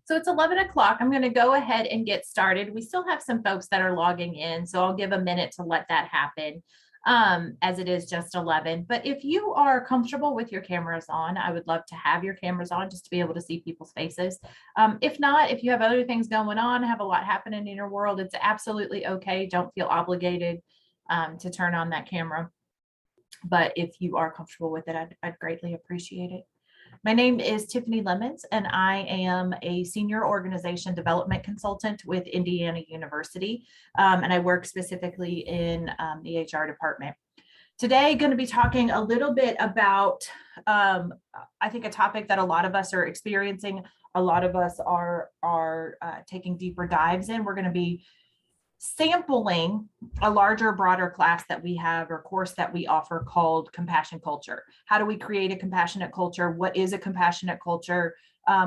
So it's 11 o'clock. I'm going to go ahead and get started. We still have some folks that are logging in, so I'll give a minute to let that happen as it is just 11. But if you are comfortable with your cameras on, I would love to have your cameras on just to be able to see people's faces. If not, if you have other things going on, have a lot happening in your world, it's absolutely okay. Don't feel obligated to turn on that camera. But if you are comfortable with it, I'd greatly appreciate it. My name is Tiffany Lemons, and I am a senior organization development consultant with Indiana University, and I work specifically in the HR department. Today, going to be talking a little bit about, I think, a topic that a lot of us are experiencing. A lot of us are taking deeper dives in. We're going to be sampling a larger, broader class that we have or course that we offer called Compassion Culture. How do we create a compassionate culture? What is a compassionate culture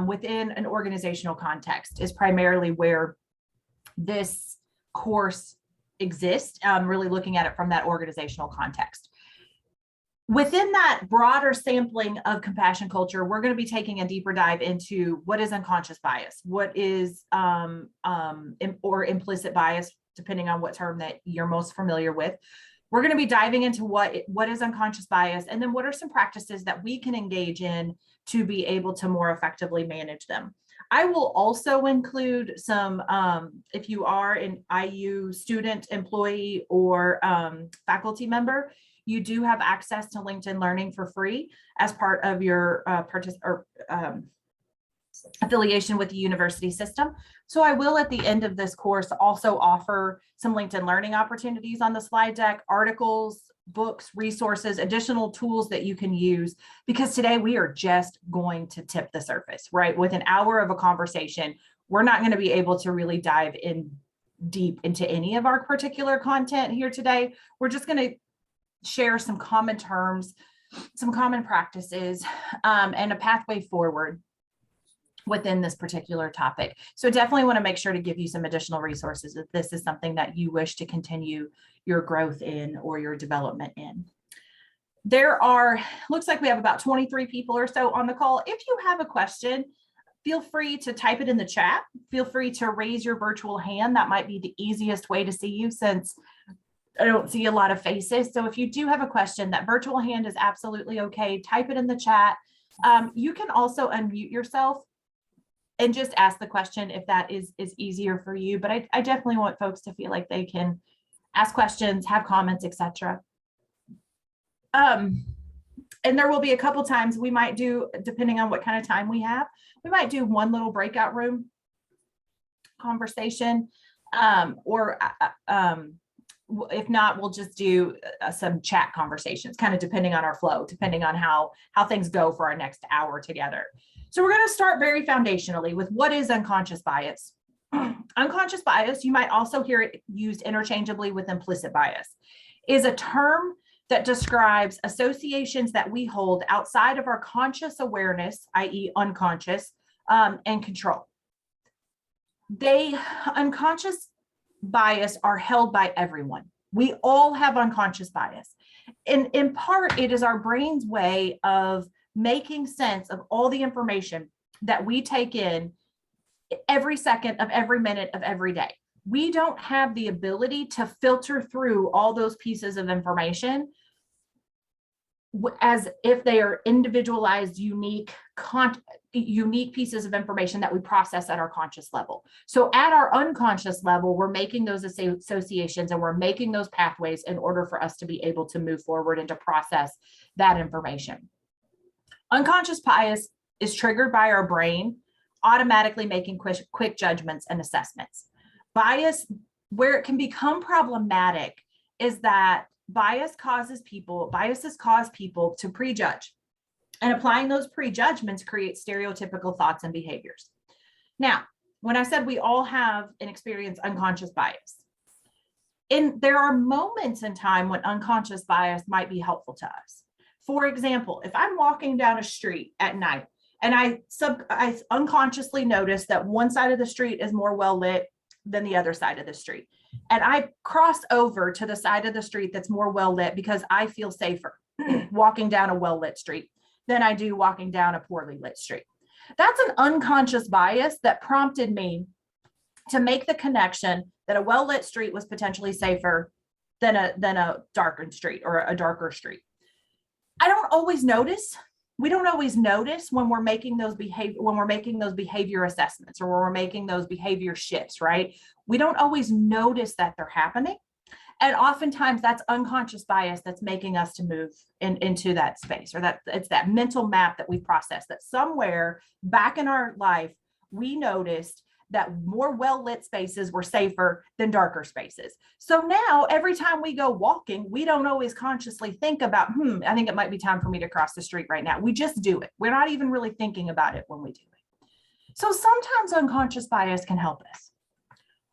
within an organizational context is primarily where this course exists, really looking at it from that organizational context. Within that broader sampling of compassion culture, we're going to be taking a deeper dive into what is unconscious bias, what is or implicit bias, depending on what term that you're most familiar with. We're going to be diving into what is unconscious bias, and then what are some practices that we can engage in to be able to more effectively manage them. I will also include some, if you are an IU student, employee, or faculty member, you do have access to LinkedIn Learning for free as part of your affiliation with the university system. So I will, at the end of this course, also offer some LinkedIn Learning opportunities on the slide deck, articles, books, resources, additional tools that you can use, because today we are just going to tip the surface, right? With an hour of a conversation, we're not going to be able to really dive in deep into any of our particular content here today. We're just going to share some common terms, some common practices, and a pathway forward within this particular topic. So definitely want to make sure to give you some additional resources if this is something that you wish to continue your growth in or your development in. Looks like we have about 23 people or so on the call. If you have a question, feel free to type it in the chat. Feel free to raise your virtual hand. That might be the easiest way to see you, since I don't see a lot of faces. So if you do have a question, that virtual hand is absolutely okay. Type it in the chat. You can also unmute yourself and just ask the question if that is easier for you. But I definitely want folks to feel like they can ask questions, have comments, etc. And there will be a couple times we might do, depending on what kind of time we have, we might do one little breakout room conversation, or if not, we'll just do some chat conversations, kind of depending on our flow, depending on how things go for our next hour together. So we're going to start very foundationally with what is unconscious bias. Unconscious bias, you might also hear it used interchangeably with implicit bias, is a term that describes associations that we hold outside of our conscious awareness, i.e. unconscious, and control. Unconscious bias are held by everyone. We all have unconscious bias. In part, it is our brain's way of making sense of all the information that we take in every second of every minute of every day. We don't have the ability to filter through all those pieces of information as if they are individualized, unique pieces of information that we process at our conscious level. So at our unconscious level, we're making those associations and we're making those pathways in order for us to be able to move forward and to process that information. Unconscious bias is triggered by our brain automatically making quick judgments and assessments. Bias, where it can become problematic, is that biases cause people to prejudge, and applying those prejudgments creates stereotypical thoughts and behaviors. Now, when I said we all have and experience unconscious bias, there are moments in time when unconscious bias might be helpful to us. For example, if I'm walking down a street at night and I unconsciously notice that one side of the street is more well lit than the other side of the street, and I cross over to the side of the street that's more well lit because I feel safer walking down a well lit street than I do walking down a poorly lit street. That's an unconscious bias that prompted me to make the connection that a well-lit street was potentially safer than a darkened street or a darker street. I don't always notice. We don't always notice when we're making those behavior assessments or when we're making those behavior shifts, right? We don't always notice that they're happening. And oftentimes that's unconscious bias that's making us to move into that space, or that it's that mental map that we process, that somewhere back in our life, we noticed that more well-lit spaces were safer than darker spaces. So now every time we go walking, we don't always consciously think about, I think it might be time for me to cross the street right now. We just do it. We're not even really thinking about it when we do it. So sometimes unconscious bias can help us.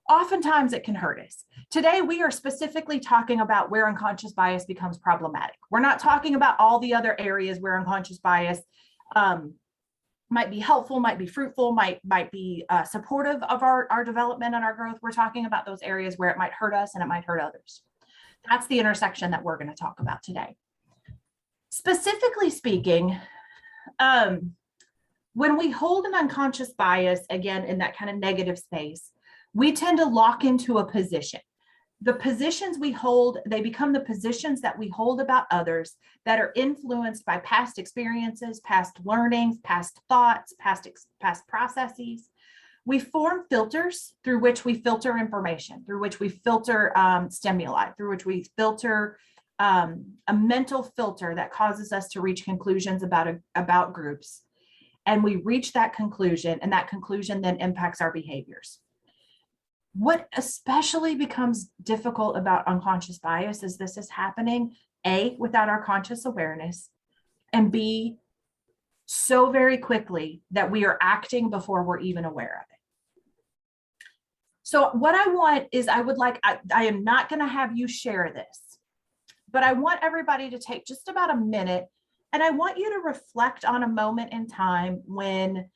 Oftentimes it can hurt us. Today, we are specifically talking about where unconscious bias becomes problematic. We're not talking about all the other areas where unconscious bias might be helpful, might be fruitful, might be supportive of our development and our growth. We're talking about those areas where it might hurt us and it might hurt others. That's the intersection that we're going to talk about today. Specifically speaking, when we hold an unconscious bias, again, in that kind of negative space, we tend to lock into a position. The positions we hold, they become the positions that we hold about others that are influenced by past experiences, past learnings, past thoughts, past processes. We form filters through which we filter information, through which we filter stimuli, through which we filter a mental filter that causes us to reach conclusions about groups. And we reach that conclusion, and that conclusion then impacts our behaviors. What especially becomes difficult about unconscious bias is this is happening, A, without our conscious awareness, and B, so very quickly that we are acting before we're even aware of it. So what I want is I am not going to have you share this, but I want everybody to take just about a minute, and I want you to reflect on a moment in time when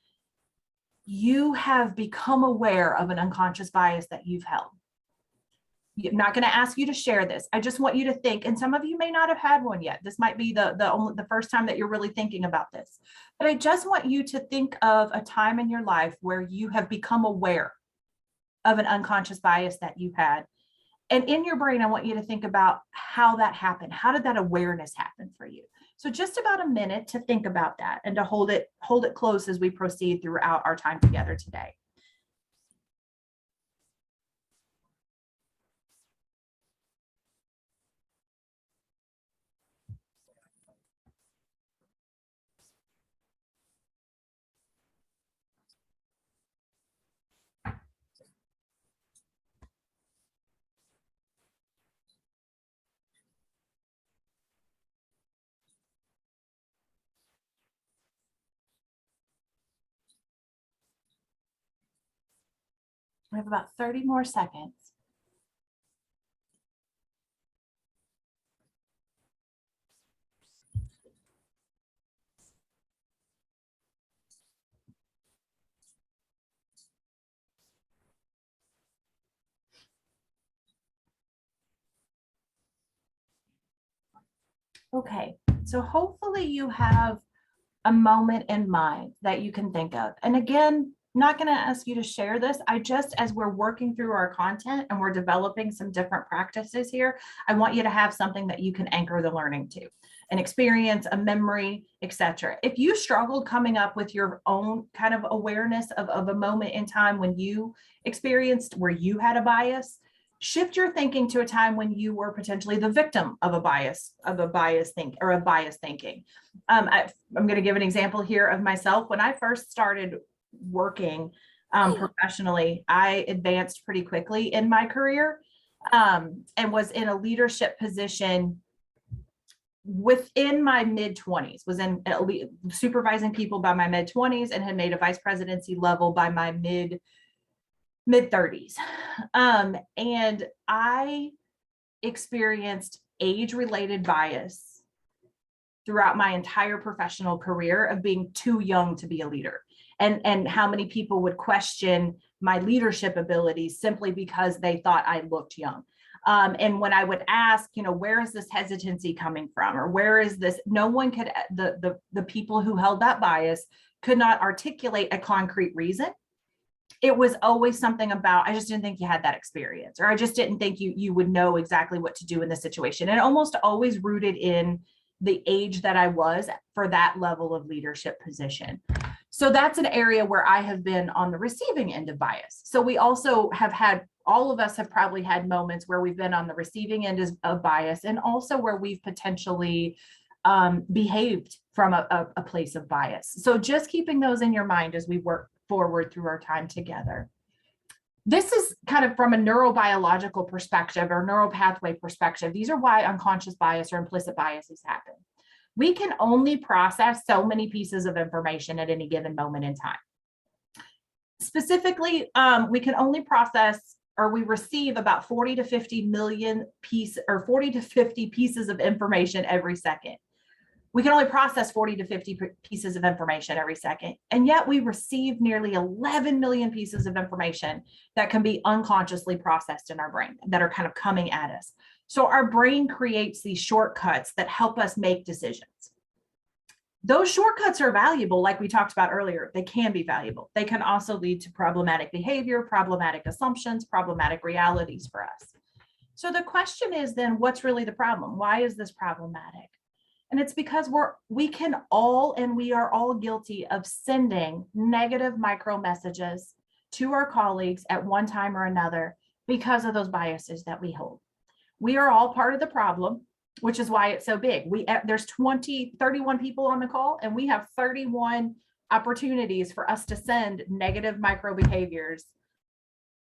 you have become aware of an unconscious bias that you've held. I'm not going to ask you to share this. I just want you to think, and some of you may not have had one yet. This might be the first time that you're really thinking about this. But I just want you to think of a time in your life where you have become aware of an unconscious bias that you had. And in your brain, I want you to think about how that happened. How did that awareness happen for you? So just about a minute to think about that and to hold it close as we proceed throughout our time together today. We have about 30 more seconds. Okay, so hopefully you have a moment in mind that you can think of. And again, I'm not going to ask you to share this. As we're working through our content and we're developing some different practices here, I want you to have something that you can anchor the learning to, an experience, a memory, etc. If you struggled coming up with your own kind of awareness of a moment in time when you experienced where you had a bias, shift your thinking to a time when you were potentially the victim of a bias thinking. I'm going to give an example here of myself. When I first started working professionally, I advanced pretty quickly in my career and was in a leadership position within my mid-20s, was in supervising people by my mid-20s and had made a vice presidency level by my mid-30s. And I experienced age-related bias throughout my entire professional career of being too young to be a leader, and how many people would question my leadership abilities simply because they thought I looked young. And when I would ask, where is this hesitancy coming from, or where is this, no one could, the people who held that bias could not articulate a concrete reason. It was always something about, I just didn't think you had that experience, or I just didn't think you would know exactly what to do in this situation. And almost always rooted in the age that I was for that level of leadership position. So that's an area where I have been on the receiving end of bias. So we also have had, all of us have probably had moments where we've been on the receiving end of bias, and also where we've potentially behaved from a place of bias. So just keeping those in your mind as we work forward through our time together. This is kind of from a neurobiological perspective or neural pathway perspective. These are why unconscious bias or implicit biases happen. We can only process so many pieces of information at any given moment in time. Specifically, we can only process, or we receive about 40 to 50 million or 40 to 50 pieces of information every second. We can only process 40 to 50 pieces of information every second. And yet we receive nearly 11 million pieces of information that can be unconsciously processed in our brain that are kind of coming at us. So our brain creates these shortcuts that help us make decisions. Those shortcuts are valuable, like we talked about earlier. They can be valuable. They can also lead to problematic behavior, problematic assumptions, problematic realities for us. So the question is then, what's really the problem? Why is this problematic? And it's because we are all guilty of sending negative micro messages to our colleagues at one time or another because of those biases that we hold. We are all part of the problem, which is why it's so big. There's 31 people on the call, and we have 31 opportunities for us to send negative micro behaviors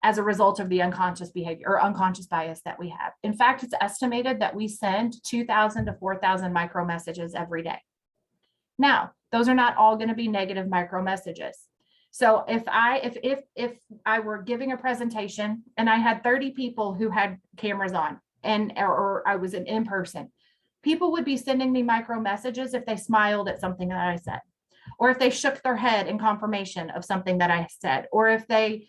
as a result of the unconscious behavior or unconscious bias that we have. In fact, it's estimated that we send 2,000 to 4,000 micro messages every day. Now, those are not all going to be negative micro messages. So if I were giving a presentation and I had 30 people who had cameras on, or I was in person, people would be sending me micro messages if they smiled at something that I said, or if they shook their head in confirmation of something that I said, or if they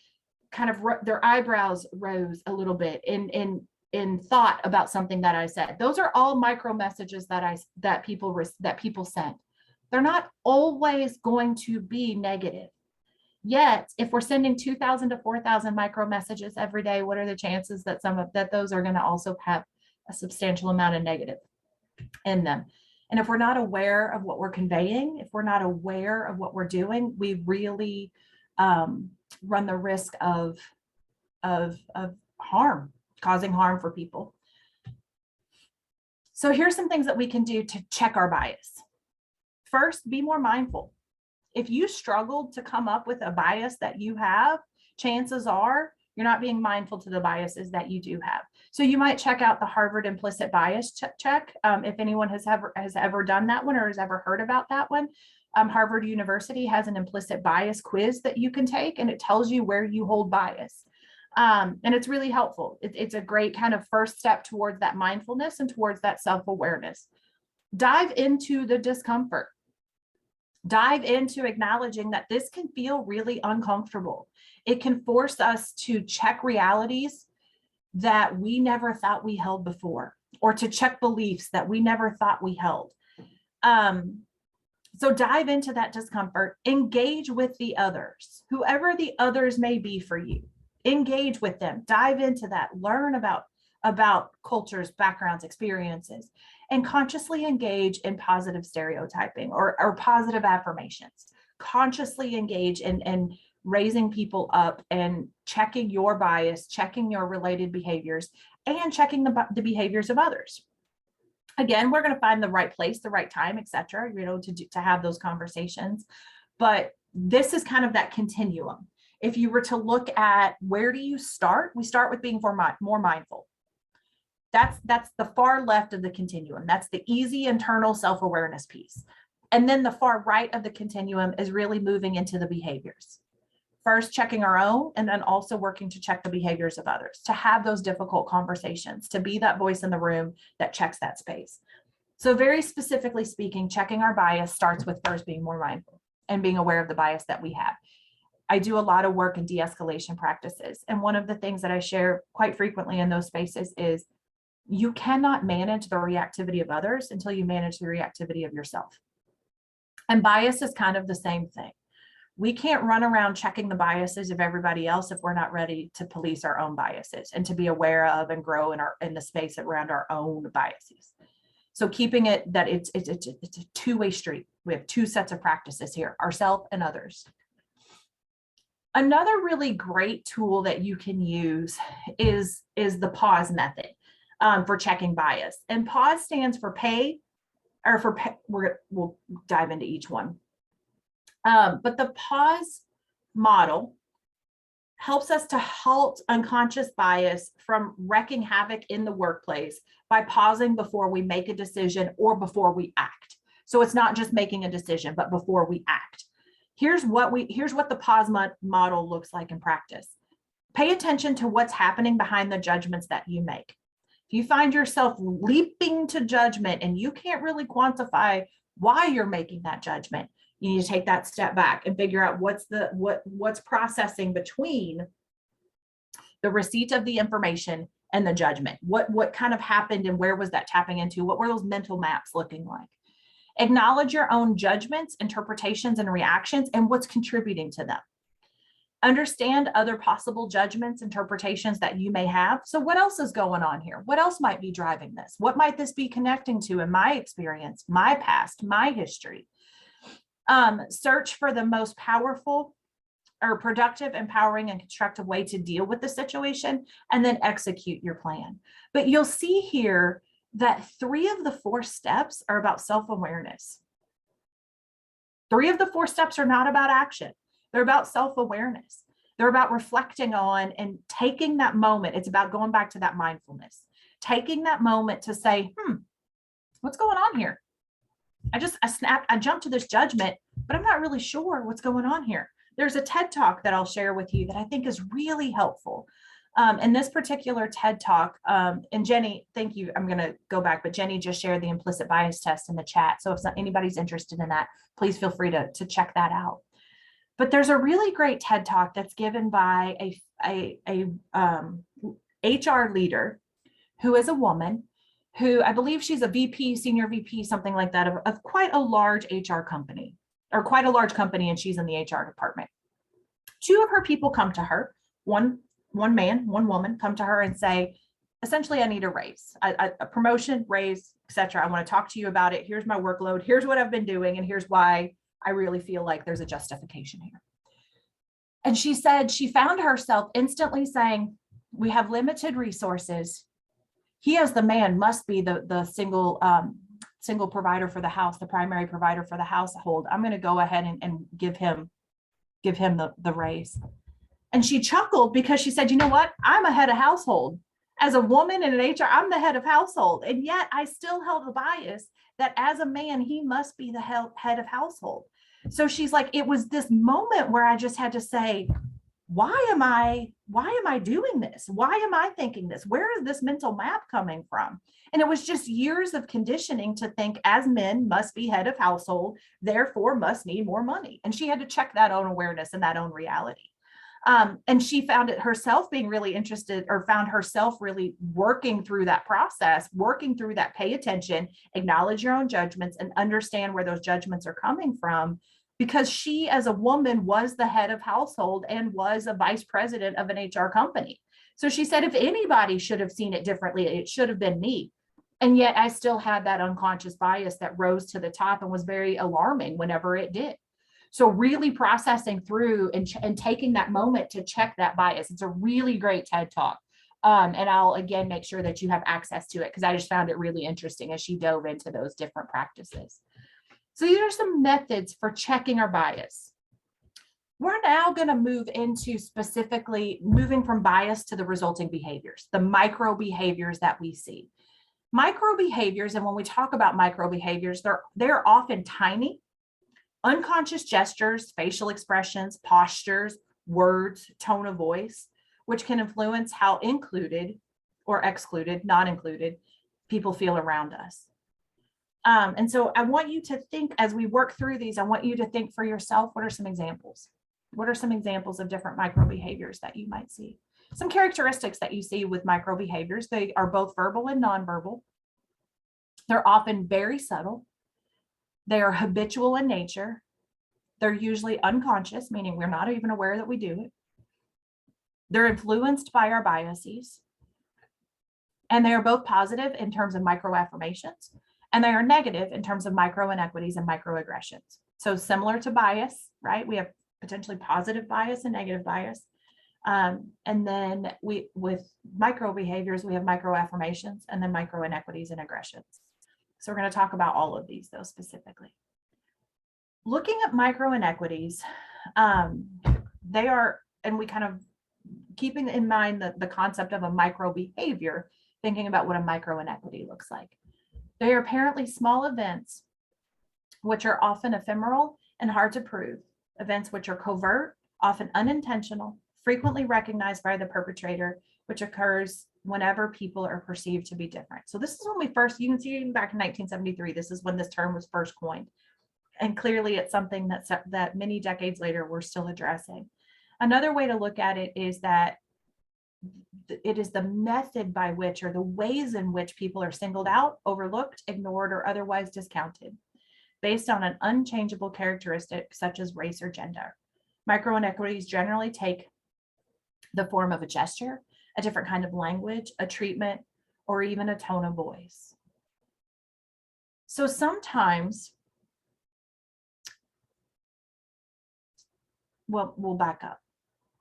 kind of their eyebrows rose a little bit in thought about something that I said. Those are all micro messages that people send. They're not always going to be negative. Yet, if we're sending 2,000 to 4,000 micro messages every day, what are the chances that those are going to also have a substantial amount of negative in them? And if we're not aware of what we're conveying, if we're not aware of what we're doing, we really run the risk of harm, causing harm for people. So here's some things that we can do to check our bias. First, be more mindful. If you struggled to come up with a bias that you have, chances are you're not being mindful to the biases that you do have. So you might check out the Harvard implicit bias check. If anyone has ever done that one or has ever heard about that one. Harvard University has an implicit bias quiz that you can take, and it tells you where you hold bias. And it's really helpful. It's a great kind of first step towards that mindfulness and towards that self-awareness. Dive into the discomfort. Dive into acknowledging that this can feel really uncomfortable. It can force us to check realities that we never thought we held before, or to check beliefs that we never thought we held. So dive into that discomfort, engage with the others, whoever the others may be for you, engage with them, dive into that, learn about cultures, backgrounds, experiences, and consciously engage in positive stereotyping or positive affirmations. Consciously engage in raising people up and checking your bias, checking your related behaviors, and checking the behaviors of others. Again, we're going to find the right place, the right time, et cetera, to have those conversations. But this is kind of that continuum. If you were to look at where do you start, we start with being more mindful. That's the far left of the continuum. That's the easy internal self-awareness piece. And then the far right of the continuum is really moving into the behaviors. First, checking our own, and then also working to check the behaviors of others, to have those difficult conversations, to be that voice in the room that checks that space. So very specifically speaking, checking our bias starts with first being more mindful and being aware of the bias that we have. I do a lot of work in de-escalation practices. And one of the things that I share quite frequently in those spaces is you cannot manage the reactivity of others until you manage the reactivity of yourself. And bias is kind of the same thing. We can't run around checking the biases of everybody else if we're not ready to police our own biases and to be aware of and grow in the space around our own biases. So keeping it that it's a two-way street. We have two sets of practices here, ourselves and others. Another really great tool that you can use is the pause method for checking bias. And pause stands for we'll dive into each one. But the pause model helps us to halt unconscious bias from wreaking havoc in the workplace by pausing before we make a decision or before we act. So it's not just making a decision, but before we act. Here's what the pause model looks like in practice. Pay attention to what's happening behind the judgments that you make. If you find yourself leaping to judgment and you can't really quantify why you're making that judgment, you need to take that step back and figure out what's processing between the receipt of the information and the judgment. What kind of happened and where was that tapping into? What were those mental maps looking like? Acknowledge your own judgments, interpretations, and reactions and what's contributing to them. Understand other possible judgments, interpretations that you may have. So what else is going on here? What else might be driving this? What might this be connecting to in my experience, my past, my history? Search for the most powerful or productive, empowering, and constructive way to deal with the situation, and then execute your plan. But you'll see here that 3 of the 4 steps are about self-awareness. 3 of the 4 steps are not about action. They're about self-awareness. They're about reflecting on and taking that moment. It's about going back to that mindfulness, taking that moment to say, what's going on here? I jumped to this judgment, but I'm not really sure what's going on here. There's a TED Talk that I'll share with you that I think is really helpful. In this particular TED Talk, and Jenny, thank you. I'm going to go back, but Jenny just shared the implicit bias test in the chat. So if anybody's interested in that, please feel free to check that out. But there's a really great TED Talk that's given by a HR leader who is a woman who I believe she's a VP, senior VP, something like that, of quite a large HR company, or quite a large company, and she's in the HR department. 2 of her people come to her, one man, one woman, come to her and say, essentially, I need a raise, a promotion, raise, etc. I want to talk to you about it. Here's my workload. Here's what I've been doing, and here's why I really feel like there's a justification here. And she said she found herself instantly saying, we have limited resources. He, as the man, must be the single provider for the house, the primary provider for the household. I'm going to go ahead and give him the raise. And she chuckled because she said, you know what? I'm a head of household. As a woman in an HR, I'm the head of household. And yet I still held the bias that as a man, he must be the head of household. So she's like, it was this moment where I just had to say, why am I doing this? Why am I thinking this? Where is this mental map coming from? And it was just years of conditioning to think as men must be head of household, therefore must need more money. And she had to check that own awareness and that own reality. And she found it herself being really interested, or found herself really working through that process, working through that, pay attention, acknowledge your own judgments, and understand where those judgments are coming from, because she, as a woman, was the head of household and was a vice president of an HR company. So she said, if anybody should have seen it differently, it should have been me. And yet I still had that unconscious bias that rose to the top and was very alarming whenever it did. So really processing through and taking that moment to check that bias. It's a really great TED Talk. And I'll again make sure that you have access to it, because I just found it really interesting as she dove into those different practices. So these are some methods for checking our bias. We're now going to move into specifically moving from bias to the resulting behaviors, the micro behaviors that we see. Micro behaviors, and when we talk about micro behaviors, they're often tiny, unconscious gestures, facial expressions, postures, words, tone of voice, which can influence how included or excluded, not included, people feel around us. And so I want you to think, as we work through these, I want you to think for yourself, what are some examples? What are some examples of different micro behaviors that you might see? Some characteristics that you see with micro behaviors, they are both verbal and nonverbal. They're often very subtle. They are habitual in nature. They're usually unconscious, meaning we're not even aware that we do it. They're influenced by our biases. And they are both positive in terms of microaffirmations, and they are negative in terms of micro-inequities and microaggressions. So similar to bias, right? We have potentially positive bias and negative bias. And then with micro-behaviors, we have microaffirmations and then micro-inequities and aggressions. So we're going to talk about all of these, though, specifically. Looking at micro-inequities, they are, and we kind of keeping in mind the concept of a micro-behavior, thinking about what a micro-inequity looks like. They are apparently small events, which are often ephemeral and hard to prove, events which are covert, often unintentional, frequently recognized by the perpetrator, which occurs whenever people are perceived to be different. So this is when we first, you can see even back in 1973, this is when this term was first coined. And clearly it's something that many decades later we're still addressing. Another way to look at it is that it is the method by which, or the ways in which, people are singled out, overlooked, ignored, or otherwise discounted based on an unchangeable characteristic such as race or gender. Micro-inequities generally take the form of a gesture, a different kind of language, a treatment, or even a tone of voice. So sometimes, well, we'll back up.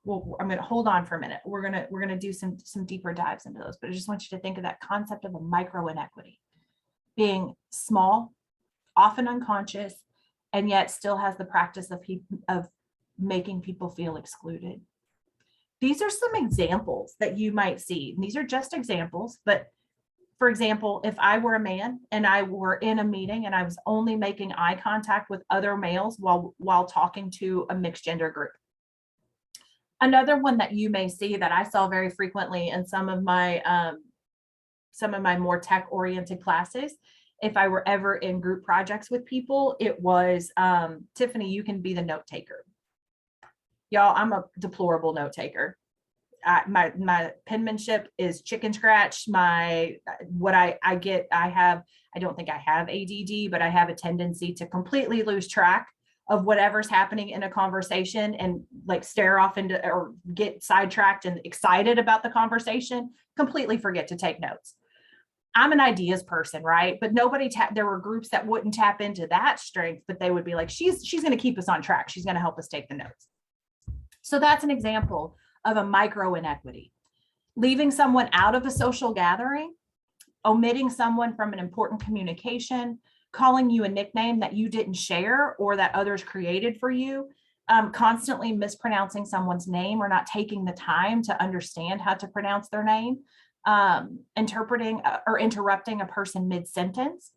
Well, I'm going to hold on for a minute. We're going to do some deeper dives into those, but I just want you to think of that concept of a micro-inequity being small, often unconscious, and yet still has the practice of making people feel excluded. These are some examples that you might see. And these are just examples, but for example, if I were a man and I were in a meeting and I was only making eye contact with other males while talking to a mixed gender group. Another one that you may see that I saw very frequently in some of my more tech-oriented classes, if I were ever in group projects with people, it was, Tiffany, you can be the note taker. Y'all, I'm a deplorable note taker. My penmanship is chicken scratch. I don't think I have ADD, but I have a tendency to completely lose track of whatever's happening in a conversation and like stare off into or get sidetracked and excited about the conversation, completely forget to take notes. I'm an ideas person, right? But there were groups that wouldn't tap into that strength, but they would be like, she's going to keep us on track. She's going to help us take the notes. So that's an example of a micro-inequity. Leaving someone out of a social gathering, omitting someone from an important communication, calling you a nickname that you didn't share or that others created for you, constantly mispronouncing someone's name or not taking the time to understand how to pronounce their name, interpreting or interrupting a person mid-sentence,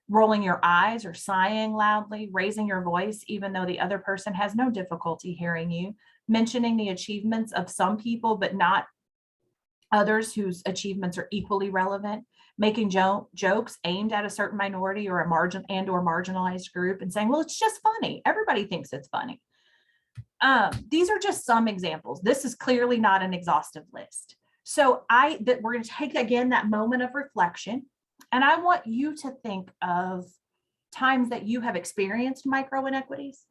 rolling your eyes or sighing loudly, raising your voice even though the other person has no difficulty hearing you, mentioning the achievements of some people but not others whose achievements are equally relevant, making jokes aimed at a certain minority or a marginalized group and saying, well, it's just funny. Everybody thinks it's funny. These are just some examples. This is clearly not an exhaustive list. So we're going to take again that moment of reflection, and I want you to think of times that you have experienced micro-inequities.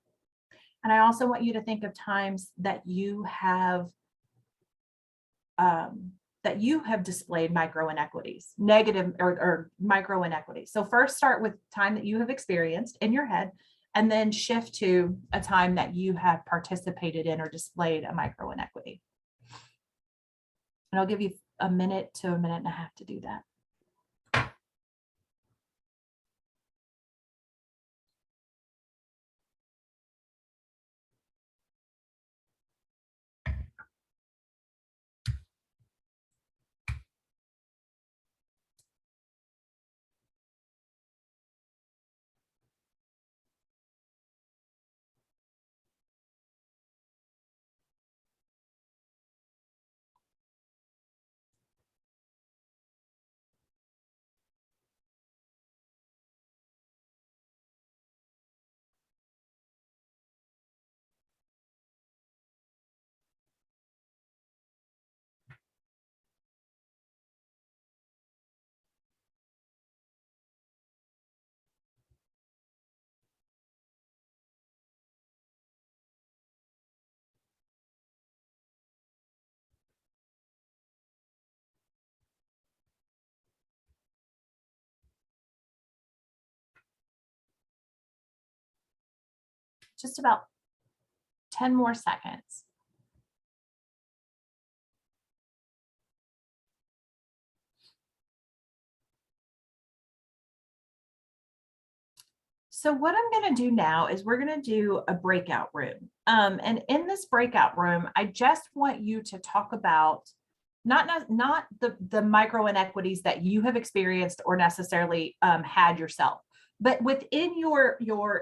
And I also want you to think of times that you have displayed micro-inequities, negative or micro-inequities. So first start with time that you have experienced in your head, and then shift to a time that you have participated in or displayed a micro-inequity. And I'll give you a minute to a minute and a half to do that. just about 10 more seconds. So what I'm going to do now is we're going to do a breakout room. And in this breakout room, I just want you to talk about not the micro inequities that you have experienced or necessarily had yourself, but within your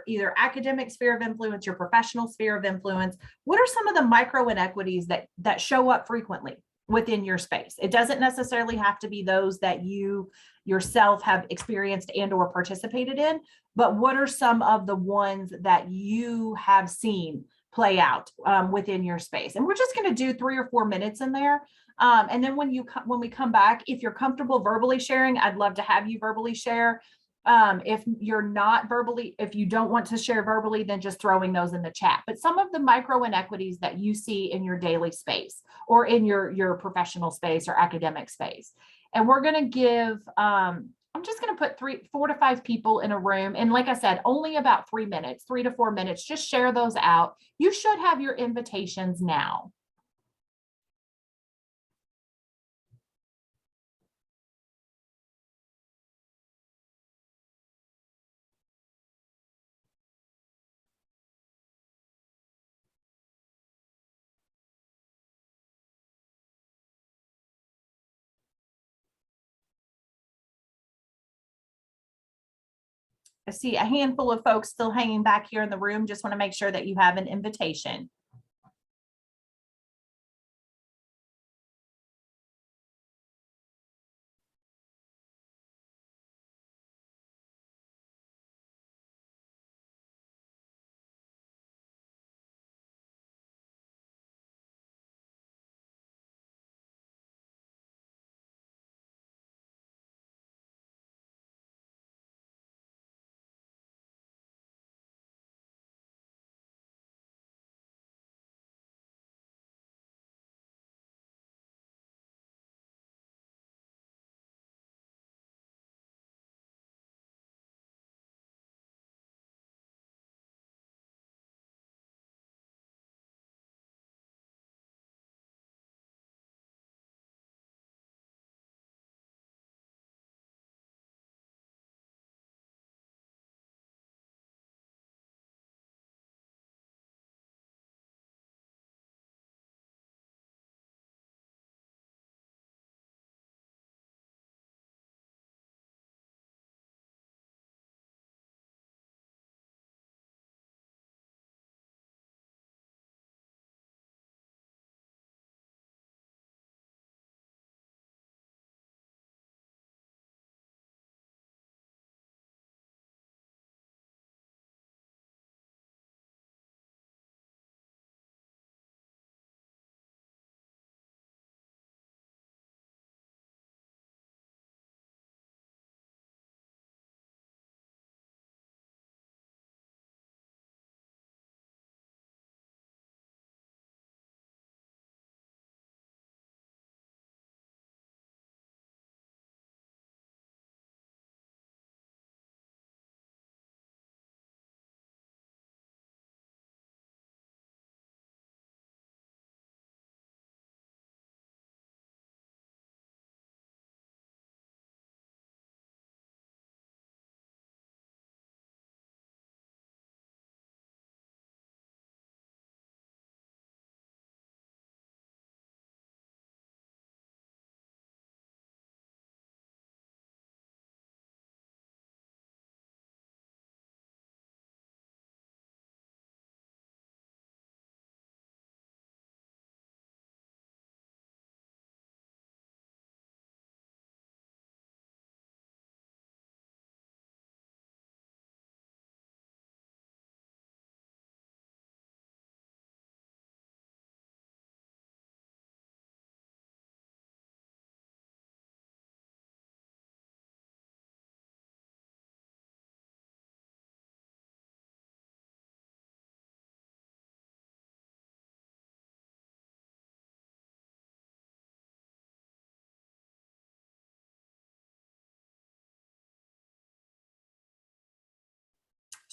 either academic sphere of influence, your professional sphere of influence, what are some of the micro inequities that show up frequently within your space? It doesn't necessarily have to be those that you yourself have experienced and or participated in, but what are some of the ones that you have seen play out within your space? And we're just going to do 3 or 4 minutes in there. And then when we come back, if you're comfortable verbally sharing, I'd love to have you verbally share. If you're not verbally, if you don't want to share verbally, then just throwing those in the chat. But some of the micro inequities that you see in your daily space or in your professional space or academic space. And we're going to give, I'm just going to put 4 to 5 people in a room. And like I said, only about 3 minutes, 3 to 4 minutes, just share those out. You should have your invitations now. I see a handful of folks still hanging back here in the room. Just want to make sure that you have an invitation.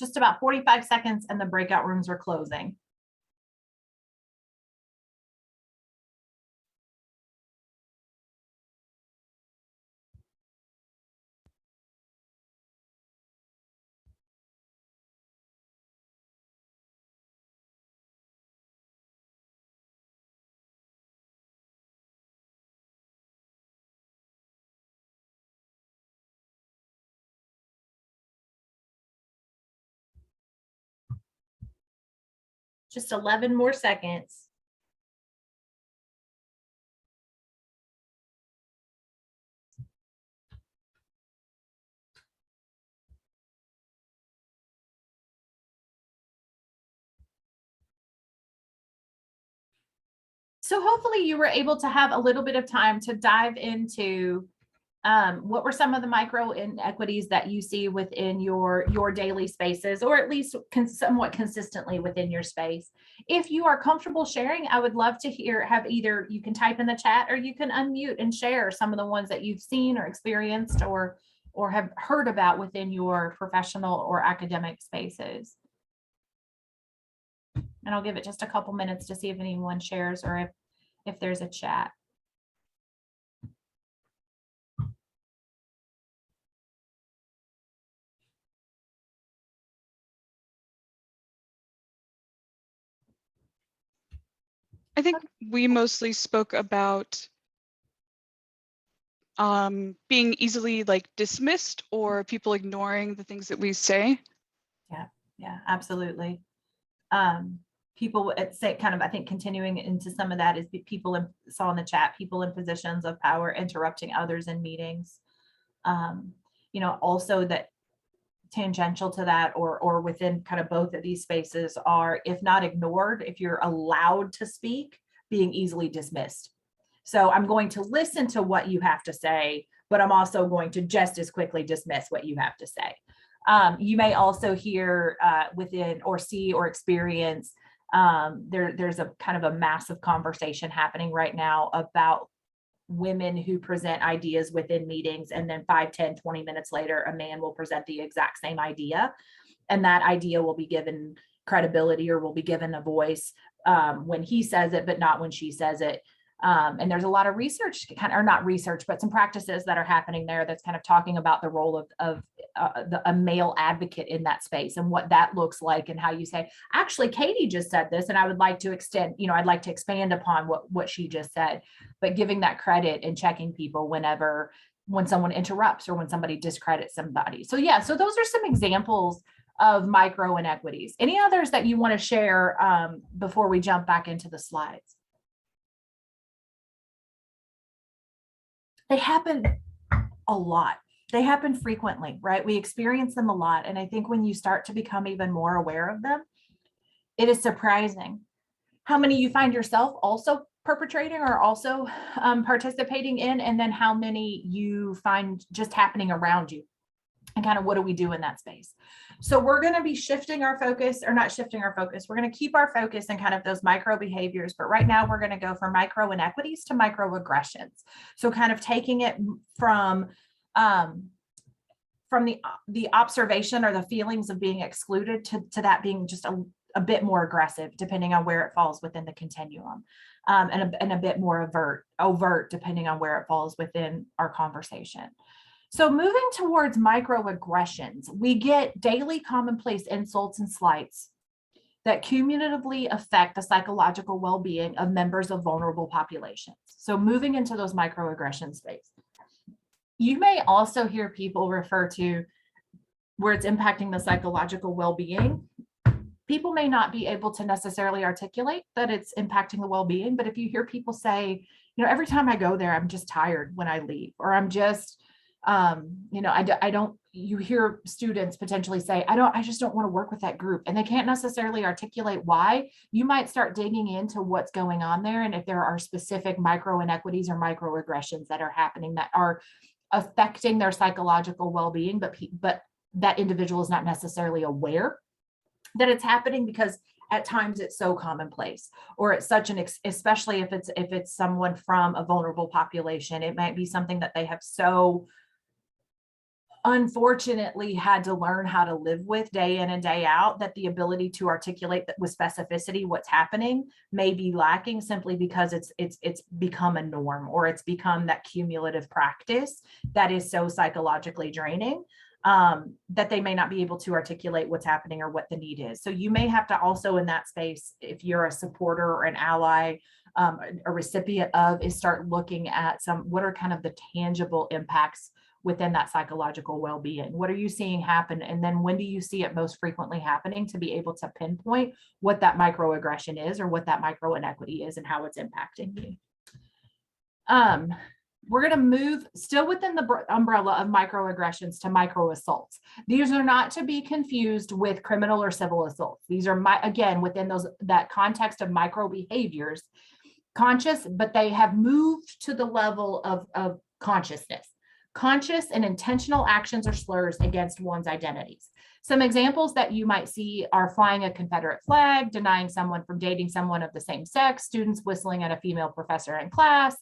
just about 45 seconds and the breakout rooms are closing. Just 11 more seconds. So hopefully you were able to have a little bit of time to dive into what were some of the micro inequities that you see within your daily spaces, or at least somewhat consistently within your space. If you are comfortable sharing, I would love to have either you can type in the chat or you can unmute and share some of the ones that you've seen or experienced or have heard about within your professional or academic spaces. And I'll give it just a couple minutes to see if anyone shares or if there's a chat. I think we mostly spoke about being easily like dismissed or people ignoring the things that we say. Yeah, absolutely. People say kind of, I think continuing into some of that is people saw in the chat, people in positions of power interrupting others in meetings. Also that tangential to that or within kind of both of these spaces are, if not ignored, if you're allowed to speak, being easily dismissed. So I'm going to listen to what you have to say, but I'm also going to just as quickly dismiss what you have to say. You may also hear within or see or experience there's a kind of a massive conversation happening right now about women who present ideas within meetings, and then 5, 10, 20 minutes later, a man will present the exact same idea. And that idea will be given credibility or will be given a voice when he says it, but not when she says it. And there's a lot of research, or not research, but some practices that are happening there that's kind of talking about the role of a male advocate in that space and what that looks like, and how you say, actually, Katie just said this, and I would like to I'd like to expand upon what she just said, but giving that credit and checking people when someone interrupts or when somebody discredits somebody. So yeah, so those are some examples of micro inequities. Any others that you want to share before we jump back into the slides? They happen a lot. They happen frequently, right? We experience them a lot. And I think when you start to become even more aware of them, it is surprising how many you find yourself also perpetrating or also participating in, and then how many you find just happening around you, and kind of what do we do in that space. So we're going to be shifting our focus, or not shifting our focus. We're going to keep our focus in kind of those micro behaviors, but right now we're going to go from micro inequities to microaggressions. So kind of taking it from the observation or the feelings of being excluded to that being just a bit more aggressive, depending on where it falls within the continuum, and a bit more overt, depending on where it falls within our conversation. So moving towards microaggressions, we get daily commonplace insults and slights that cumulatively affect the psychological well-being of members of vulnerable populations. So moving into those microaggression space. You may also hear people refer to where it's impacting the psychological well-being. People may not be able to necessarily articulate that it's impacting the well-being, but if you hear people say, every time I go there, I'm just tired when I leave, or I'm just, you hear students potentially say, I just don't want to work with that group, and they can't necessarily articulate why. You might start digging into what's going on there, and if there are specific micro inequities or microaggressions that are happening that are affecting their psychological well-being, but that individual is not necessarily aware that it's happening, because at times it's so commonplace, or it's such especially if it's someone from a vulnerable population, it might be something that they have so unfortunately had to learn how to live with day in and day out, that the ability to articulate that with specificity what's happening may be lacking simply because it's become a norm, or it's become that cumulative practice that is so psychologically draining, that they may not be able to articulate what's happening or what the need is. So you may have to also, in that space, if you're a supporter or an ally, a recipient of, is start looking at what are kind of the tangible impacts within that psychological well-being. What are you seeing happen? And then when do you see it most frequently happening, to be able to pinpoint what that microaggression is, or what that micro-inequity is, and how it's impacting you. We're going to move still within the umbrella of microaggressions to micro-assaults. These are not to be confused with criminal or civil assaults. These are, again, within that context of micro-behaviors, conscious, but they have moved to the level of consciousness. Conscious and intentional actions or slurs against one's identities. Some examples that you might see are flying a Confederate flag, denying someone from dating someone of the same sex, students whistling at a female professor in class.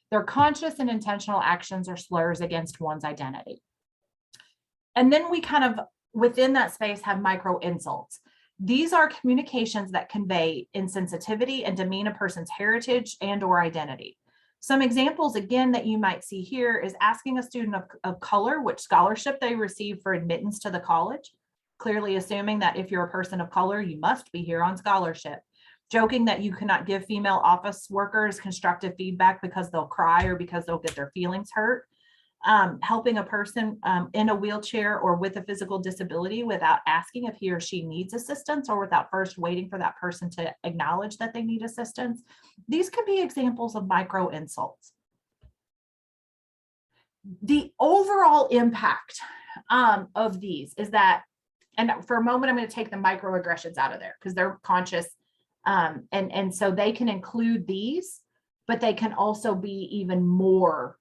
They're conscious and intentional actions or slurs against one's identity. And then we kind of, within that space, have micro insults. These are communications that convey insensitivity and demean a person's heritage and or identity. Some examples, again, that you might see here is asking a student of color which scholarship they receive for admittance to the college, clearly assuming that if you're a person of color, you must be here on scholarship. Joking that you cannot give female office workers constructive feedback because they'll cry or because they'll get their feelings hurt. Helping a person in a wheelchair or with a physical disability without asking if he or she needs assistance, or without first waiting for that person to acknowledge that they need assistance. These could be examples of micro insults. The overall impact of these is that, and for a moment, I'm going to take the microaggressions out of there because they're conscious. And so they can include these, but they can also be even more,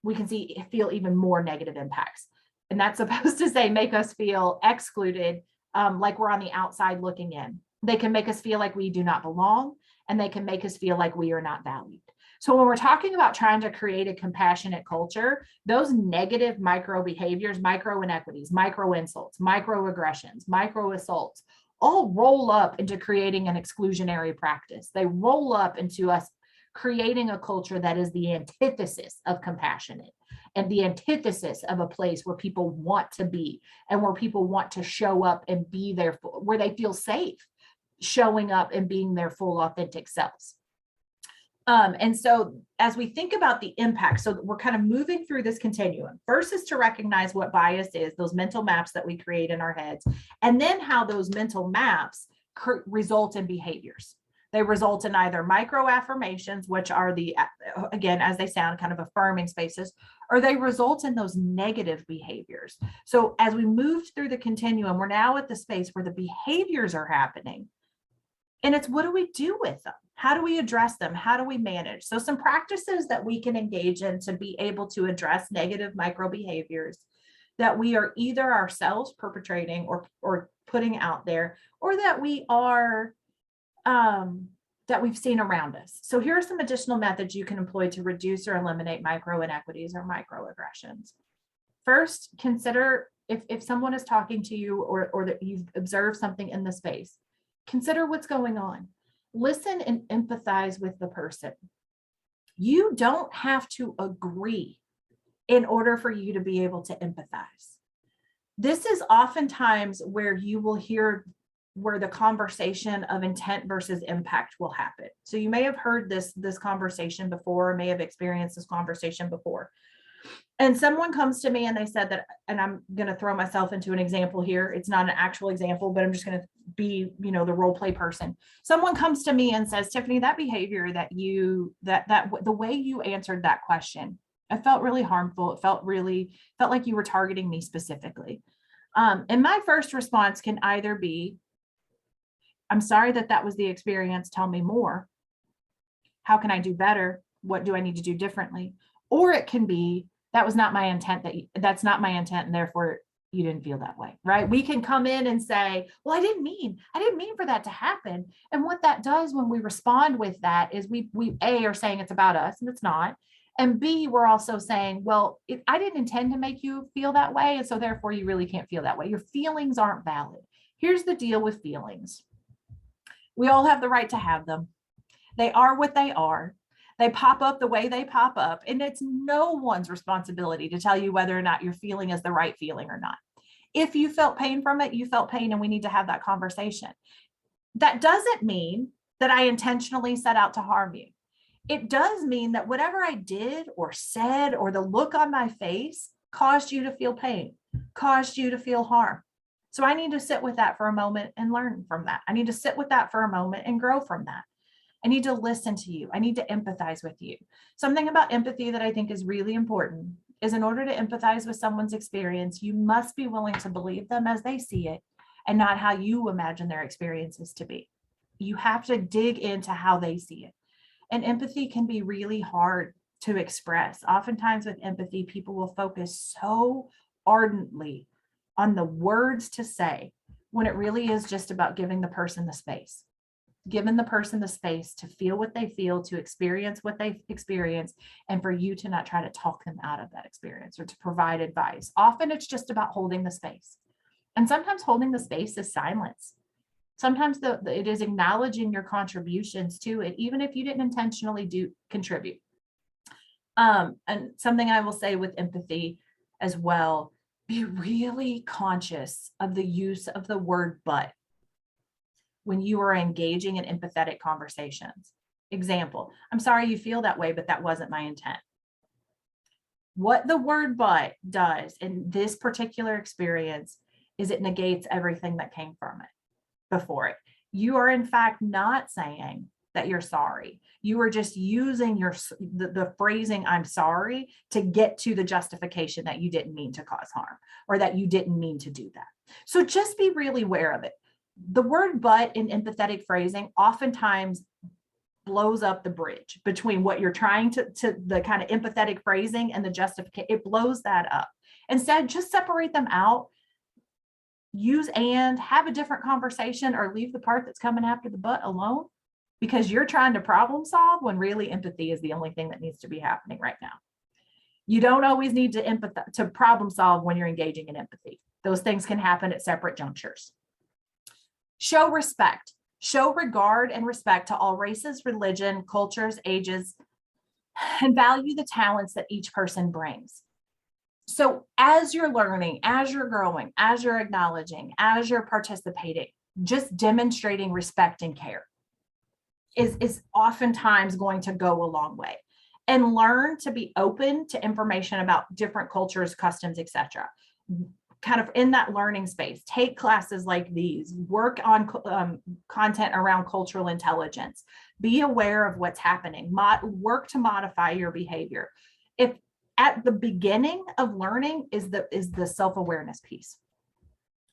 we can feel even more negative impacts. And that's supposed to say, make us feel excluded, like we're on the outside looking in. They can make us feel like we do not belong, and they can make us feel like we are not valued. So when we're talking about trying to create a compassionate culture, those negative micro behaviors, micro inequities, micro insults, microaggressions, micro assaults, all roll up into creating an exclusionary practice. They roll up into us creating a culture that is the antithesis of compassionate, and the antithesis of a place where people want to be, and where people want to show up and be there, where they feel safe showing up and being their full authentic selves. And so as we think about the impact, so we're kind of moving through this continuum. First is to recognize what bias is, those mental maps that we create in our heads, and then how those mental maps result in behaviors. They result in either micro affirmations, which are the, again, as they sound, kind of affirming spaces, or they result in those negative behaviors. So as we moved through the continuum, we're now at the space where the behaviors are happening. And it's, what do we do with them? How do we address them? How do we manage? So some practices that we can engage in to be able to address negative micro behaviors that we are either ourselves perpetrating or putting out there, or that we are that we've seen around us. So here are some additional methods you can employ to reduce or eliminate micro inequities or microaggressions. First, consider if someone is talking to you, or that you've observed something in the space, consider what's going on. Listen and empathize with the person. You don't have to agree in order for you to be able to empathize. This is oftentimes where you will hear where the conversation of intent versus impact will happen. So you may have heard this conversation before, or may have experienced this conversation before. And someone comes to me and they said that, and I'm going to throw myself into an example here. It's not an actual example, but I'm just going to be, the role play person. Someone comes to me and says, Tiffany, that behavior that the way you answered that question, I felt really harmful. It felt like you were targeting me specifically. And my first response can either be, I'm sorry that was the experience. Tell me more. How can I do better? What do I need to do differently? Or it can be, that was not my intent, that's not my intent, and therefore you didn't feel that way, right? We can come in and say, well, I didn't mean for that to happen. And what that does when we respond with that is we are saying it's about us, and it's not. And B, we're also saying, well, if I didn't intend to make you feel that way, and so therefore you really can't feel that way. Your feelings aren't valid. Here's the deal with feelings. We all have the right to have them. They are what they are. They pop up the way they pop up, and it's no one's responsibility to tell you whether or not your feeling is the right feeling or not. If you felt pain from it, you felt pain, and we need to have that conversation. That doesn't mean that I intentionally set out to harm you. It does mean that whatever I did or said or the look on my face caused you to feel pain, caused you to feel harm. So I need to sit with that for a moment and learn from that. I need to sit with that for a moment and grow from that. I need to listen to you. I need to empathize with you. Something about empathy that I think is really important is, in order to empathize with someone's experience, you must be willing to believe them as they see it and not how you imagine their experiences to be. You have to dig into how they see it. And empathy can be really hard to express. Oftentimes with empathy, people will focus so ardently on the words to say, when it really is just about giving the person the space. Giving the person the space to feel what they feel, to experience what they experience, and for you to not try to talk them out of that experience or to provide advice. Often it's just about holding the space. And sometimes holding the space is silence. Sometimes it is acknowledging your contributions to it, even if you didn't intentionally contribute. And something I will say with empathy as well, be really conscious of the use of the word but when you are engaging in empathetic conversations. Example, I'm sorry you feel that way, but that wasn't my intent. What the word but does in this particular experience is it negates everything that came from it before it. You are in fact not saying that you're sorry. You are just using the phrasing I'm sorry to get to the justification that you didn't mean to cause harm or that you didn't mean to do that. So just be really aware of it. The word but in empathetic phrasing oftentimes blows up the bridge between what you're trying to the kind of empathetic phrasing and the justification. It blows that up. Instead, just separate them out. Use and have a different conversation, or leave the part that's coming after the but alone, because you're trying to problem solve when really empathy is the only thing that needs to be happening right now. You don't always need to problem solve when you're engaging in empathy. Those things can happen at separate junctures. Show respect. Show regard and respect to all races, religion, cultures, ages, and value the talents that each person brings. So as you're learning, as you're growing, as you're acknowledging, as you're participating, just demonstrating respect and care is oftentimes going to go a long way. And learn to be open to information about different cultures, customs, etc. Kind of in that learning space, take classes like these, work on content around cultural intelligence, be aware of what's happening, work to modify your behavior. If at the beginning of learning is the self-awareness piece.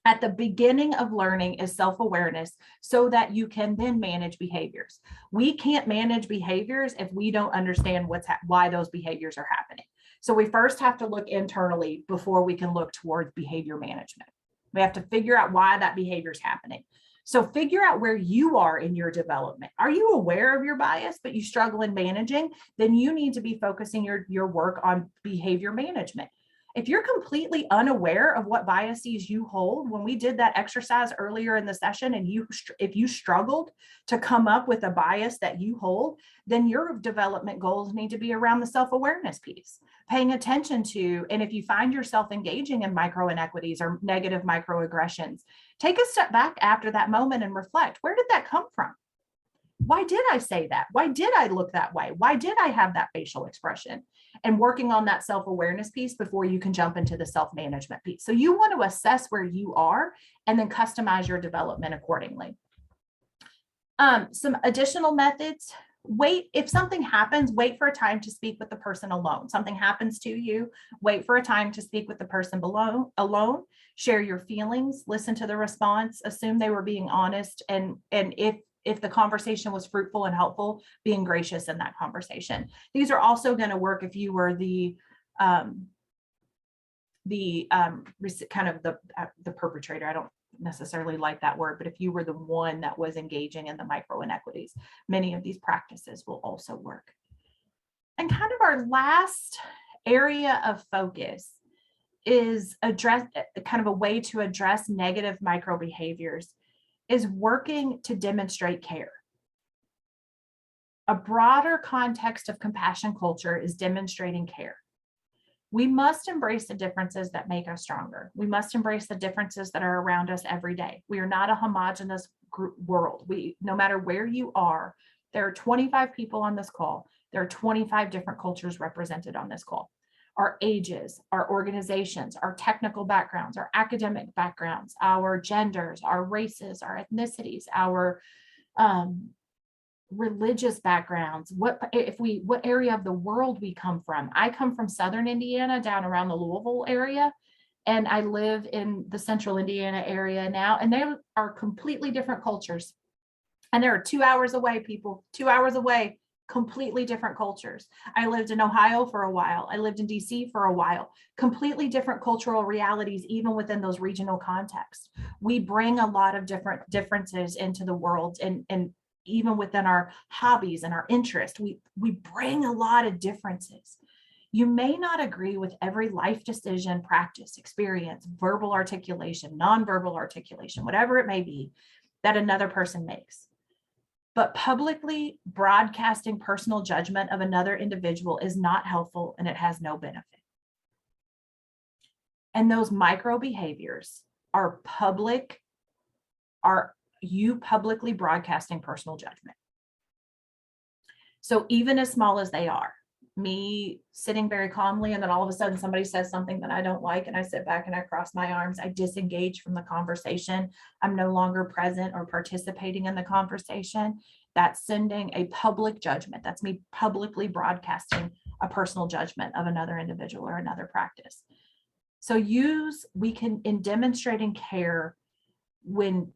At the beginning of learning is self-awareness so that you can then manage behaviors. We can't manage behaviors if we don't understand why those behaviors are happening. So we first have to look internally before we can look towards behavior management. We have to figure out why that behavior is happening. So figure out where you are in your development. Are you aware of your bias, but you struggle in managing? Then you need to be focusing your work on behavior management. If you're completely unaware of what biases you hold, when we did that exercise earlier in the session, and if you struggled to come up with a bias that you hold, then your development goals need to be around the self-awareness piece, paying attention to, and if you find yourself engaging in micro-inequities or negative microaggressions, take a step back after that moment and reflect, where did that come from? Why did I say that? Why did I look that way? Why did I have that facial expression? And working on that self-awareness piece before you can jump into the self-management piece. So you want to assess where you are and then customize your development accordingly. Some additional methods. Wait, if something happens, wait for a time to speak with the person alone. Something happens to you, wait for a time to speak with the person alone, share your feelings, listen to the response, assume they were being honest, and if the conversation was fruitful and helpful, being gracious in that conversation. These are also going to work if you were the perpetrator. I don't necessarily like that word, but if you were the one that was engaging in the micro inequities, many of these practices will also work. And kind of our last area of focus is kind of a way to address negative micro behaviors is working to demonstrate care. A broader context of compassion culture is demonstrating care. We must embrace the differences that make us stronger. We must embrace the differences that are around us every day. We are not a homogenous world. No matter where you are, there are 25 people on this call. There are 25 different cultures represented on this call. Our ages, our organizations, our technical backgrounds, our academic backgrounds, our genders, our races, our ethnicities, our religious backgrounds, what area of the world we come from. I come from Southern Indiana, down around the Louisville area, and I live in the Central Indiana area now, and they are completely different cultures. And there are 2 hours away, people, 2 hours away, completely different cultures. I lived in Ohio for a while. I lived in DC for a while. Completely different cultural realities, even within those regional contexts. We bring a lot of different differences into the world, and even within our hobbies and our interests, we bring a lot of differences. You may not agree with every life decision, practice, experience, verbal articulation, nonverbal articulation, whatever it may be, that another person makes. But publicly broadcasting personal judgment of another individual is not helpful, and it has no benefit. And those micro behaviors are you publicly broadcasting personal judgment. So even as small as they are, me sitting very calmly, and then all of a sudden somebody says something that I don't like, and I sit back and I cross my arms, I disengage from the conversation. I'm no longer present or participating in the conversation. That's sending a public judgment. That's me publicly broadcasting a personal judgment of another individual or another practice. So in demonstrating care when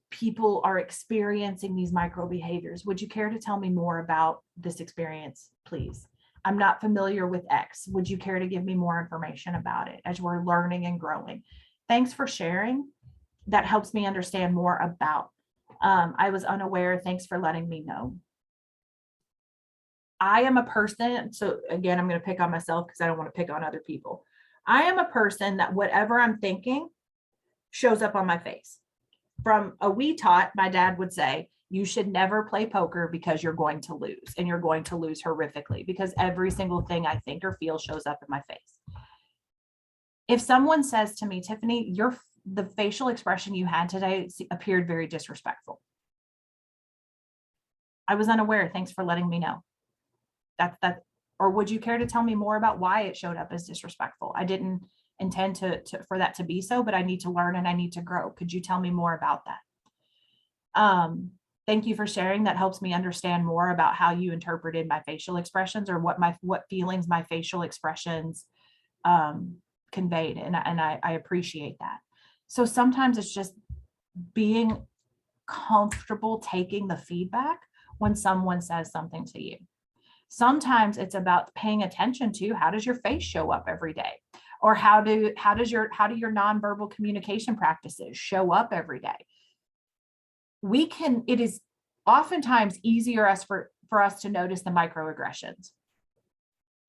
people are experiencing these micro behaviors. Would you care to tell me more about this experience, please? I'm not familiar with X. Would you care to give me more information about it as we're learning and growing? Thanks for sharing. That helps me understand more about. I was unaware. Thanks for letting me know. I am a person, so again, I'm going to pick on myself because I don't want to pick on other people. I am a person that whatever I'm thinking shows up on my face. From a wee tot, my dad would say, you should never play poker because you're going to lose, and you're going to lose horrifically, because every single thing I think or feel shows up in my face. If someone says to me, Tiffany, the facial expression you had today appeared very disrespectful, I was unaware. Thanks for letting me know. That, or would you care to tell me more about why it showed up as disrespectful? I didn't intend for that to be so, but I need to learn and I need to grow. Could you tell me more about that? Thank you for sharing. That helps me understand more about how you interpreted my facial expressions, or what feelings my facial expressions conveyed, and I appreciate that. So sometimes it's just being comfortable taking the feedback when someone says something to you. Sometimes it's about paying attention to, how does your face show up every day? Or how do your nonverbal communication practices show up every day? It is oftentimes easier for us to notice the microaggressions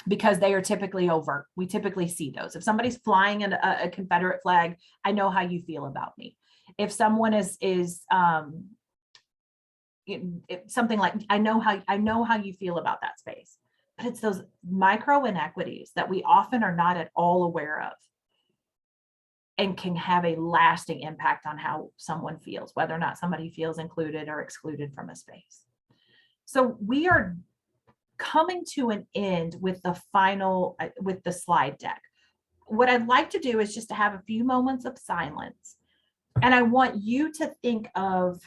because they are typically overt. We typically see those. If somebody's flying a Confederate flag, I know how you feel about me. If someone is something like, I know how you feel about that space. But it's those micro inequities that we often are not at all aware of, and can have a lasting impact on how someone feels, whether or not somebody feels included or excluded from a space. So we are coming to an end with the slide deck. What I'd like to do is just to have a few moments of silence. And I want you to think of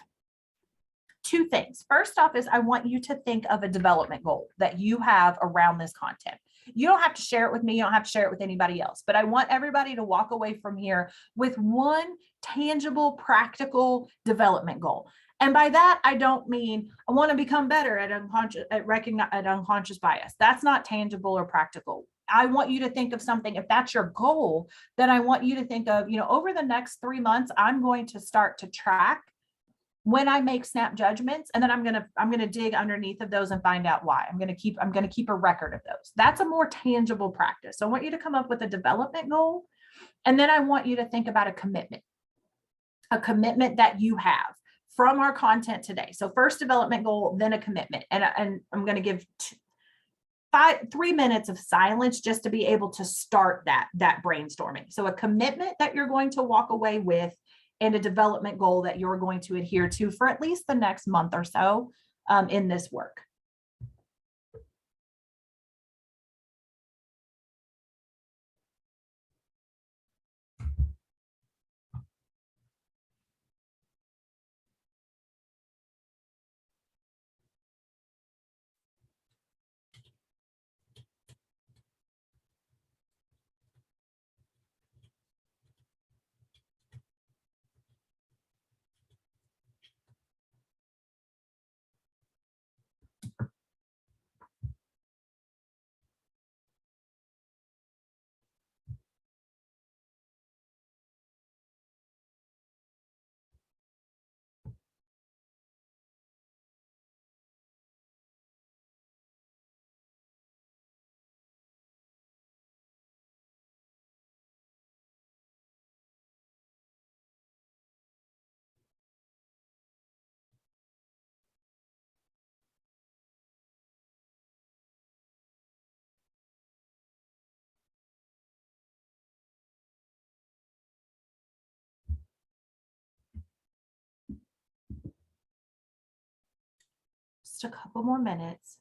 two things. First off is I want you to think of a development goal that you have around this content. You don't have to share it with me. You don't have to share it with anybody else, but I want everybody to walk away from here with one tangible, practical development goal. And by that, I don't mean I want to become better at unconscious bias. That's not tangible or practical. I want you to think of something. If that's your goal, then I want you to think of, over the next 3 months, I'm going to start to track when I make snap judgments, and then I'm gonna dig underneath of those and find out why. I'm gonna keep a record of those. That's a more tangible practice. So I want you to come up with a development goal, and then I want you to think about a commitment that you have from our content today. So first development goal, then a commitment, and I'm going to give 3 minutes of silence just to be able to start that brainstorming. So a commitment that you're going to walk away with, and a development goal that you're going to adhere to for at least the next month or so in this work. Just a couple more minutes.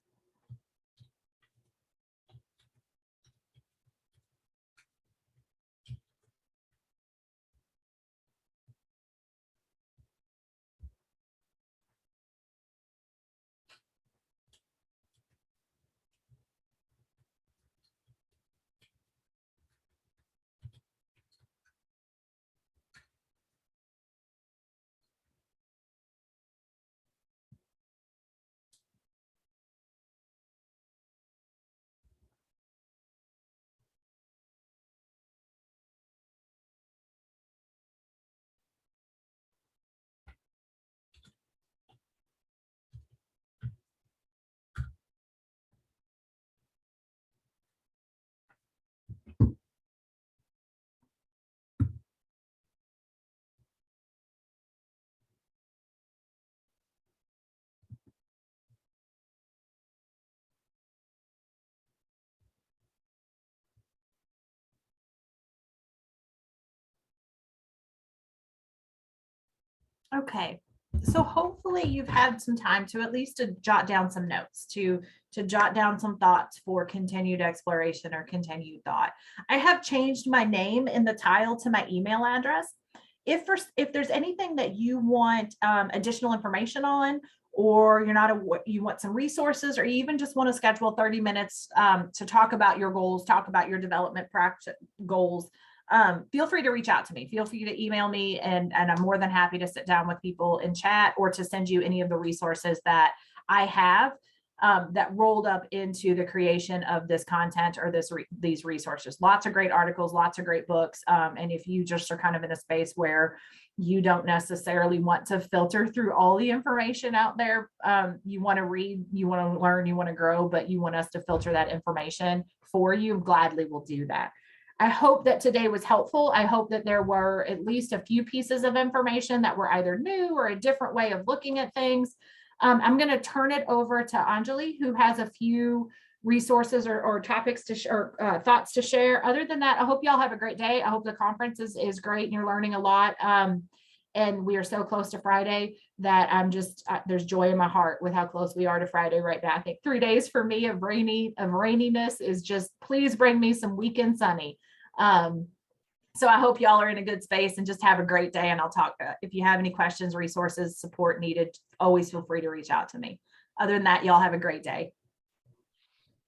Okay, so hopefully you've had some time to at least to jot down some notes, to jot down some thoughts for continued exploration or continued thought. I have changed my name in the tile to my email address. If there's anything that you want additional information on, or you want some resources, or you even just want to schedule 30 minutes to talk about your goals, talk about your development practice goals, feel free to reach out to me. Feel free to email me, and I'm more than happy to sit down with people and chat, or to send you any of the resources that I have that rolled up into the creation of this content or these resources. Lots of great articles, lots of great books. And if you just are kind of in a space where you don't necessarily want to filter through all the information out there, you want to read, you want to learn, you want to grow, but you want us to filter that information for you, gladly will do that. I hope that today was helpful. I hope that there were at least a few pieces of information that were either new or a different way of looking at things. I'm going to turn it over to Anjali, who has a few resources or topics or thoughts to share. Other than that, I hope y'all have a great day. I hope the conference is great and you're learning a lot. And we are so close to Friday that I'm just, there's joy in my heart with how close we are to Friday right now. I think 3 days for me of raininess is just, please bring me some weekend sunny. So I hope y'all are in a good space and just have a great day. And I'll talk, if you have any questions, resources, support needed, always feel free to reach out to me. Other than that, y'all have a great day.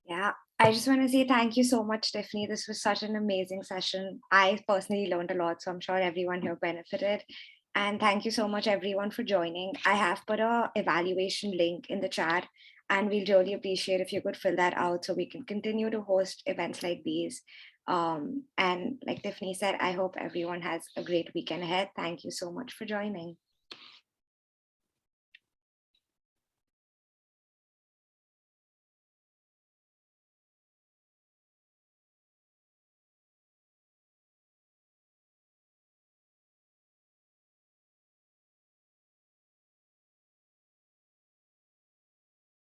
Yeah, I just want to say thank you so much, Tiffany. This was such an amazing session. I personally learned a lot, so I'm sure everyone here benefited. And thank you so much, everyone, for joining. I have put an evaluation link in the chat, and we'll really appreciate if you could fill that out so we can continue to host events like these. And like Tiffany said, I hope everyone has a great weekend ahead. Thank you so much for joining.